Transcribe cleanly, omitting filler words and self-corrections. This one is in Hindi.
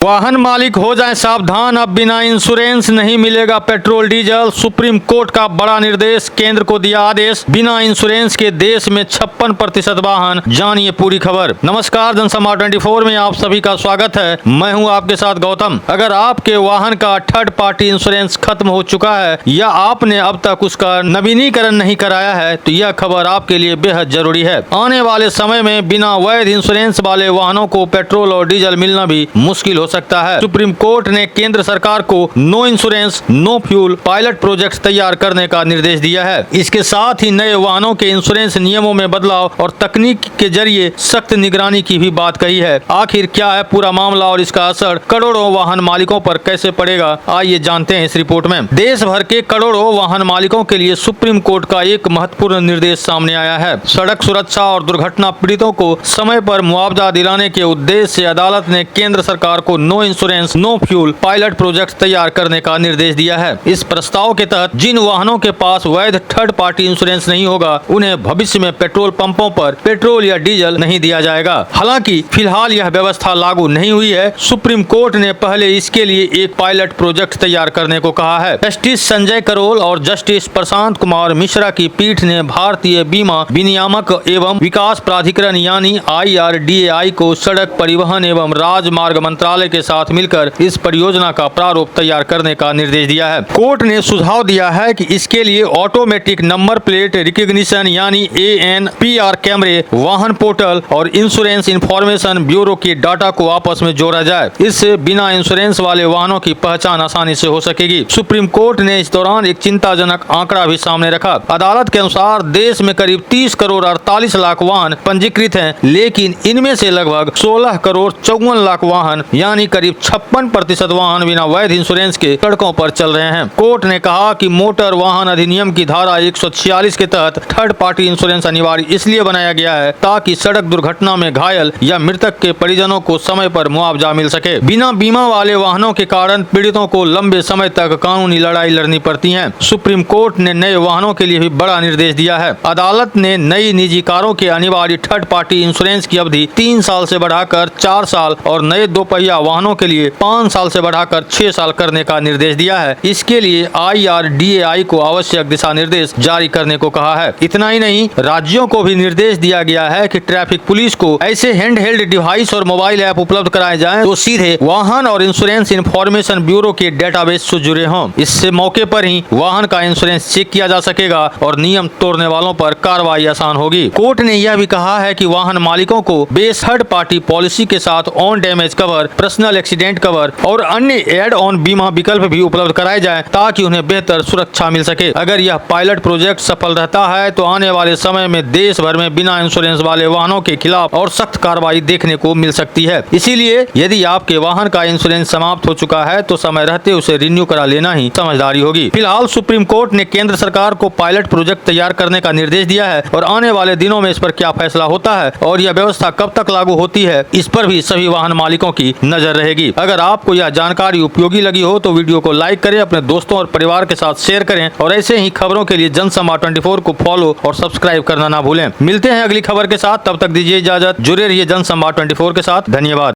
वाहन मालिक हो जाएं सावधान, अब बिना इंश्योरेंस नहीं मिलेगा पेट्रोल डीजल। सुप्रीम कोर्ट का बड़ा निर्देश, केंद्र को दिया आदेश। बिना इंश्योरेंस के देश में 56% वाहन। जानिए पूरी खबर। नमस्कार, जनसंवाद 24 में आप सभी का स्वागत है। मैं हूं आपके साथ गौतम। अगर आपके वाहन का थर्ड पार्टी इंश्योरेंस खत्म हो चुका है या आपने अब तक उसका नवीनीकरण नहीं कराया है तो यह खबर आपके लिए बेहद जरूरी है। आने वाले समय में बिना वैध इंश्योरेंस वाले वाहनों को पेट्रोल और डीजल मिलना भी मुश्किल हो सकता है। सुप्रीम कोर्ट ने केंद्र सरकार को no insurance no fuel pilot project तैयार करने का निर्देश दिया है। इसके साथ ही नए वाहनों के इंश्योरेंस नियमों में बदलाव और तकनीक के जरिए सख्त निगरानी की भी बात कही है। आखिर क्या है पूरा मामला और इसका असर करोड़ों वाहन मालिकों पर कैसे पड़ेगा, आइए जानते हैं इस रिपोर्ट में। देश भर के करोड़ों वाहन मालिकों के लिए सुप्रीम कोर्ट का एक महत्वपूर्ण निर्देश सामने आया है। सड़क सुरक्षा और दुर्घटना पीड़ितों को समय पर मुआवजा दिलाने के उद्देश्य से अदालत ने केंद्र सरकार को no insurance no fuel pilot project तैयार करने का निर्देश दिया है। इस प्रस्ताव के तहत जिन वाहनों के पास वैध थर्ड पार्टी इंश्योरेंस नहीं होगा उन्हें भविष्य में पेट्रोल पंपों पर पेट्रोल या डीजल नहीं दिया जाएगा। हालांकि फिलहाल यह व्यवस्था लागू नहीं हुई है। सुप्रीम कोर्ट ने पहले इसके लिए एक पायलट प्रोजेक्ट तैयार करने को कहा है। जस्टिस संजय करोल और जस्टिस प्रशांत कुमार मिश्रा की पीठ ने भारतीय बीमा विनियामक एवं विकास प्राधिकरण यानी IRDAI को सड़क परिवहन एवं राजमार्ग मंत्रालय के साथ मिलकर इस परियोजना का प्रारूप तैयार करने का निर्देश दिया है। कोर्ट ने सुझाव दिया है कि इसके लिए ऑटोमेटिक नंबर प्लेट रिकॉग्निशन यानी ANPR कैमरे, वाहन पोर्टल और इंश्योरेंस इंफॉर्मेशन ब्यूरो के डाटा को आपस में जोड़ा जाए। इससे बिना इंश्योरेंस वाले वाहनों की पहचान आसानी से हो सकेगी। सुप्रीम कोर्ट ने इस दौरान एक चिंताजनक आंकड़ा भी सामने रखा। अदालत के अनुसार देश में करीब 30 करोड़ 48 लाख वाहन पंजीकृत हैं, लेकिन इनमें से लगभग 16 करोड़ 54 लाख वाहन यानी करीब 56% वाहन बिना वैध इंश्योरेंस के सड़कों पर चल रहे हैं। कोर्ट ने कहा कि मोटर वाहन अधिनियम की धारा 146 के तहत थर्ड पार्टी इंश्योरेंस अनिवार्य इसलिए बनाया गया है ताकि सड़क दुर्घटना में घायल या मृतक के परिजनों को समय पर मुआवजा मिल सके। बिना बीमा वाले वाहनों के कारण पीड़ितों को लंबे समय तक कानूनी लड़ाई लड़नी पड़ती है। सुप्रीम कोर्ट ने नए वाहनों के लिए भी बड़ा निर्देश दिया है। अदालत ने नई निजी कारों के अनिवार्य थर्ड पार्टी इंश्योरेंस की अवधि 3 साल से बढ़ाकर 4 साल और नए दोपहिया वाहनों के लिए 5 साल से बढ़ाकर 6 साल करने का निर्देश दिया है। इसके लिए IRDAI को आवश्यक दिशा निर्देश जारी करने को कहा है। इतना ही नहीं, राज्यों को भी निर्देश दिया गया है कि ट्रैफिक पुलिस को ऐसे हैंड हेल्ड डिवाइस और मोबाइल ऐप उपलब्ध कराए जाएं जो सीधे वाहन और इंश्योरेंस इंफॉर्मेशन ब्यूरो के डेटाबेस से जुड़े हों। इससे मौके पर ही वाहन का इंश्योरेंस चेक किया जा सकेगा और नियम तोड़ने वालों पर कार्रवाई आसान होगी। कोर्ट ने यह भी कहा है कि वाहन मालिकों को बेस थर्ड पार्टी पॉलिसी के साथ on damage cover, personal accident cover और अन्य एड ऑन बीमा विकल्प भी उपलब्ध कराए जाएं ताकि उन्हें बेहतर सुरक्षा मिल सके। अगर यह पायलट प्रोजेक्ट सफल रहता है तो आने वाले समय में देश भर में बिना इंश्योरेंस वाले वाहनों के खिलाफ और सख्त कार्रवाई देखने को मिल सकती है। इसीलिए यदि आपके वाहन का इंश्योरेंस समाप्त हो चुका है तो समय रहते उसे रिन्यू करा लेना ही समझदारी होगी। फिलहाल सुप्रीम कोर्ट ने केंद्र सरकार को पायलट प्रोजेक्ट तैयार करने का निर्देश दिया है और आने वाले दिनों में इस पर क्या फैसला होता है और यह व्यवस्था कब तक लागू होती है इस पर भी सभी वाहन मालिकों की नजर रहेगी। अगर आपको यह जानकारी उपयोगी लगी हो तो वीडियो को लाइक करें, अपने दोस्तों और परिवार के साथ शेयर करें और ऐसे ही खबरों के लिए जनसंवाद 24 को फॉलो और सब्सक्राइब करना ना भूलें। मिलते हैं अगली खबर के साथ, तब तक दीजिए इजाजत। जुड़े रहिए जनसंवाद 24 के साथ। धन्यवाद।